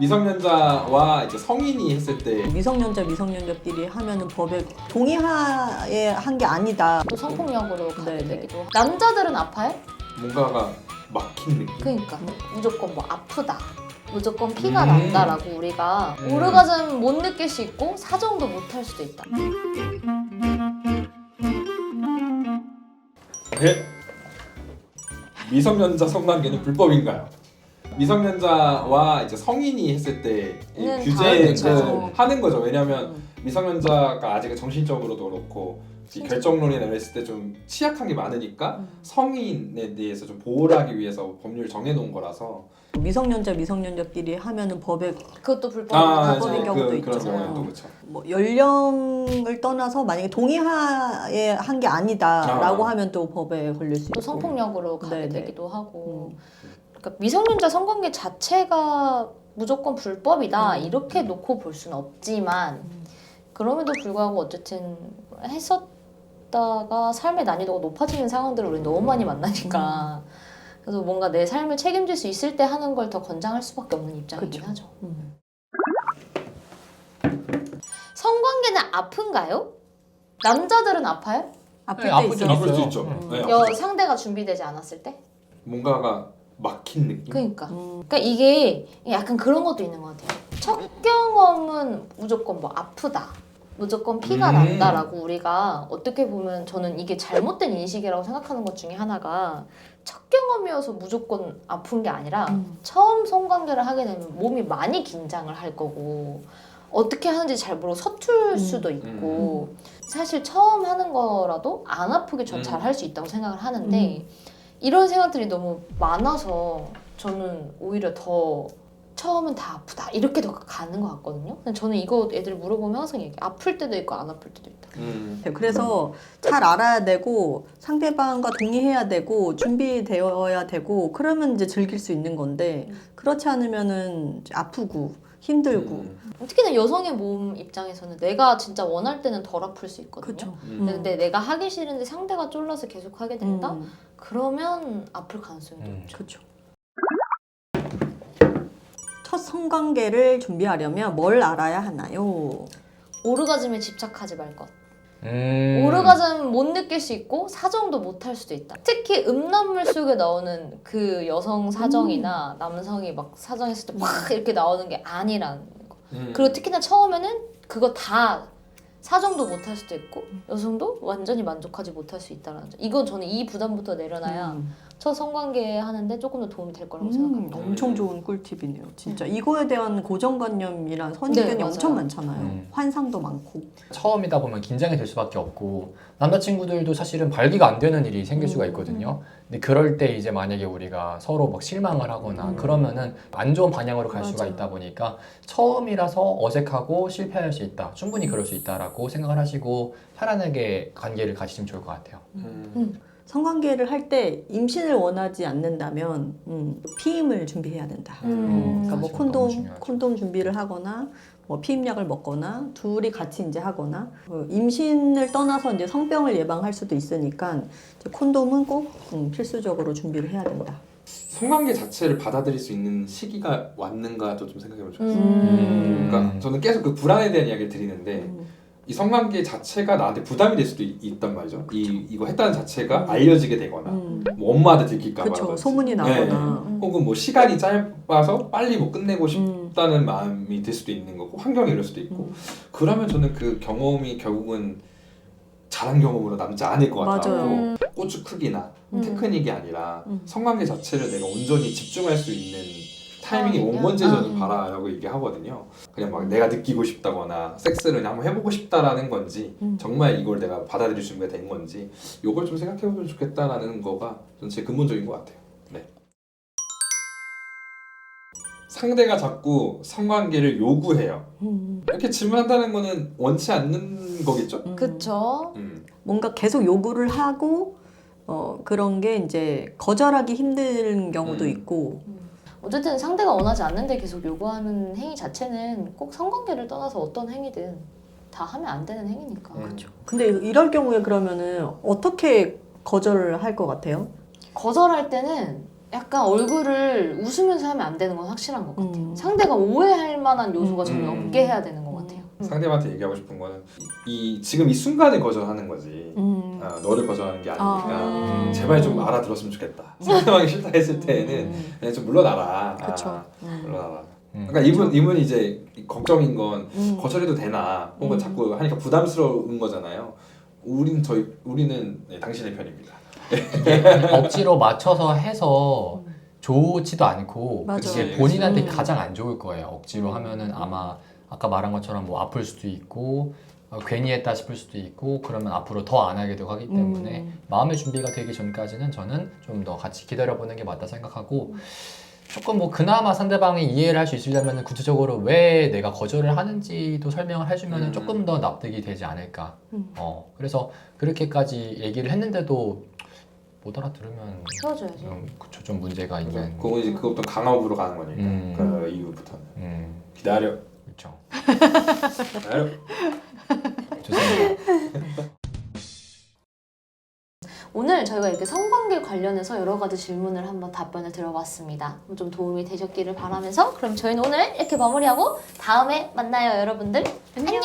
미성년자와 이제 성인이 했을 때 미성년자끼리 하면은 법에 동의하에 한 게 아니다. 또 성폭력으로 가게 네네. 되기도 하고. 남자들은 아파요? 뭔가가 막힌 느낌? 그러니까 무조건 뭐 아프다, 무조건 피가 난다라고 우리가 음. 오르가즘 못 느낄 수 있고 사정도 못 할 수도 있다. 네. 미성년자 성관계는 불법인가요? 미성년자와 이제 성인이 했을 때 이 는 규제를 다르죠. 하는 거죠. 왜냐하면 미성년자가 아직 정신적으로도 그렇고 이 결정론이 내렸을 때 좀 취약한 게 많으니까 성인에 대해서 좀 보호를 하기 위해서 법률을 정해놓은 거라서 미성년자끼리 하면은 법에 그것도 불법이다. 불법인 경우도 그런 있죠. 경우는 또 그렇죠. 뭐 연령을 떠나서 만약에 동의하에 한 게 아니다라고 하면 또 법에 걸릴 수 또 있고. 성폭력으로 가게 네네. 되기도 하고. 그러니까 미성년자 성관계 자체가 무조건 불법이다 이렇게 놓고 볼 수는 없지만 그럼에도 불구하고 어쨌든 했었다가 삶의 난이도가 높아지는 상황들을 우리 너무 많이 만나니까 그래서 뭔가 내 삶을 책임질 수 있을 때 하는 걸 더 권장할 수밖에 없는 입장이긴 그쵸. 하죠. 성관계는 아픈가요? 남자들은 아파요? 아플 네, 때 아프죠. 있어요. 아플 수 있죠. 네, 아프죠. 상대가 준비되지 않았을 때? 뭔가가 막힌 느낌? 그러니까. 그러니까 이게 약간 그런 것도 있는 것 같아요. 첫 경험은 무조건 뭐 아프다. 무조건 피가 난다라고 우리가 어떻게 보면 저는 이게 잘못된 인식이라고 생각하는 것 중에 하나가 첫 경험이어서 무조건 아픈 게 아니라 처음 성관계를 하게 되면 몸이 많이 긴장을 할 거고 어떻게 하는지 잘 모르고 서툴 수도 있고 사실 처음 하는 거라도 안 아프게 전 잘 할 수 있다고 생각을 하는데 이런 생각들이 너무 많아서 저는 오히려 더 처음은 다 아프다 이렇게 더 가는 것 같거든요. 근데 저는 이거 애들 물어보면 항상 얘기해. 아플 때도 있고 안 아플 때도 있다. 그래서 잘 알아야 되고 상대방과 동의해야 되고 준비되어야 되고 그러면 이제 즐길 수 있는 건데 그렇지 않으면은 이제 아프고 힘들고. 특히나 여성의 몸 입장에서는 내가 진짜 원할 때는 덜 아플 수 있거든요. 그렇죠. 근데 내가 하기 싫은데 상대가 쫄라서 계속 하게 된다? 그러면 아플 가능성이 높죠. 그렇죠. 첫 성관계를 준비하려면 뭘 알아야 하나요? 오르가즘에 집착하지 말 것. 오르가즘 못 느낄 수 있고 사정도 못 할 수도 있다. 특히 음란물 속에 나오는 그 여성 사정이나 남성이 막 사정했을 때 막 이렇게 나오는 게 아니라는 거. 그리고 특히나 처음에는 그거 다 사정도 못 할 수도 있고 여성도 완전히 만족하지 못할 수 있다는 점. 이건 저는 이 부담부터 내려놔야 첫 성관계 하는데 조금 더 도움이 될 거라고 생각합니다. 엄청 좋은 꿀팁이네요. 진짜 이거에 대한 고정관념이랑 선입견이 네, 엄청 맞아요. 많잖아요. 환상도 많고. 처음이다 보면 긴장이 될 수밖에 없고 남자친구들도 사실은 발기가 안 되는 일이 생길 수가 있거든요. 근데 그럴 때 이제 만약에 우리가 서로 막 실망을 하거나 그러면은 안 좋은 방향으로 갈 수가 있다 보니까 처음이라서 어색하고 실패할 수 있다. 충분히 그럴 수 있다라고 생각을 하시고 편안하게 관계를 가지시면 좋을 것 같아요. 성관계를 할 때 임신을 원하지 않는다면 피임을 준비해야 된다. 그러니까 뭐 사실 너무 중요하죠. 콘돔 준비를 하거나 뭐 피임약을 먹거나 둘이 같이 이제 하거나 임신을 떠나서 이제 성병을 예방할 수도 있으니까 이제 콘돔은 꼭 필수적으로 준비를 해야 된다. 성관계 자체를 받아들일 수 있는 시기가 왔는가도 좀 생각해보면 좋겠어요. 그러니까 저는 계속 그 불안에 대한 이야기를 드리는데 이 성관계 자체가 나한테 부담이 될 수도 있단 말이죠. 이거 했다는 자체가 알려지게 되거나 뭐 엄마한테 들킬까 봐 그렇죠. 소문이 나거나. 혹은 뭐 시간이 짧아서 빨리 뭐 끝내고 싶다는 마음이 들 수도 있는 거고 환경이 이럴 수도 있고 그러면 저는 그 경험이 결국은 잘한 경험으로 남지 않을 것 같아요. 맞아요. 고추 크기나 테크닉이 아니라 성관계 자체를 내가 온전히 집중할 수 있는 타이밍이 온 건지 저는 바라라고 얘기하거든요. 그냥 막 내가 느끼고 싶다거나 섹스를 그냥 한번 해보고 싶다라는 건지 정말 이걸 내가 받아들일 준비가 된 건지 이걸 좀 생각해보면 좋겠다라는 거가 전 제 근본적인 것 같아요. 네. 상대가 자꾸 성관계를 요구해요. 이렇게 질문한다는 거는 원치 않는 거겠죠? 그쵸. 뭔가 계속 요구를 하고 그런 게 이제 거절하기 힘든 경우도 있고. 어쨌든 상대가 원하지 않는데 계속 요구하는 행위 자체는 꼭 성관계를 떠나서 어떤 행위든 다 하면 안 되는 행위니까. 그렇죠. 근데 이럴 경우에 그러면은 어떻게 거절을 할 것 같아요? 거절할 때는 약간 얼굴을 웃으면서 하면 안 되는 건 확실한 것 같아요. 상대가 음. 오해할 만한 요소가 전혀 없게 해야 되는 것 같아요. 상대방한테 얘기하고 싶은 거는 지금 이 순간에 거절하는 거지. 너를 거절하는 게 아니니까 제발 좀 알아들었으면 좋겠다. 상대방이 싫다 했을 때는 그냥 좀 물러나라. 그쵸. 물러나라. 그러니까 이분이 이제 걱정인 건 거절해도 되나 혹은 자꾸 하니까 부담스러운 거잖아요. 우리는 네, 당신의 편입니다. 억지로 맞춰서 해서 좋지도 않고 맞아. 그게 그치, 본인한테 그치. 가장 안 좋을 거예요. 억지로 하면은 아마 아까 말한 것처럼 뭐 아플 수도 있고 괜히 했다 싶을 수도 있고 그러면 앞으로 더 안 하게 되고 하기 때문에 마음의 준비가 되기 전까지는 저는 좀 더 같이 기다려보는 게 맞다 생각하고 조금 뭐 그나마 상대방이 이해를 할 수 있으려면 구체적으로 왜 내가 거절을 하는지도 설명을 해주면 조금 더 납득이 되지 않을까. 그래서 그렇게까지 얘기를 했는데도 못 알아들으면 헤어져야지. 그쵸, 좀 문제가 있는. 그건 이제 그것도 강압으로 가는 거니까 그 이후부터는 기다려. 그렇죠. 기다려. 좋습니다. 오늘 저희가 이렇게 성관계 관련해서 여러 가지 질문을 한번 답변을 드려봤습니다. 좀 도움이 되셨기를 바라면서 그럼 저희는 오늘 이렇게 마무리하고 다음에 만나요, 여러분들. 안녕.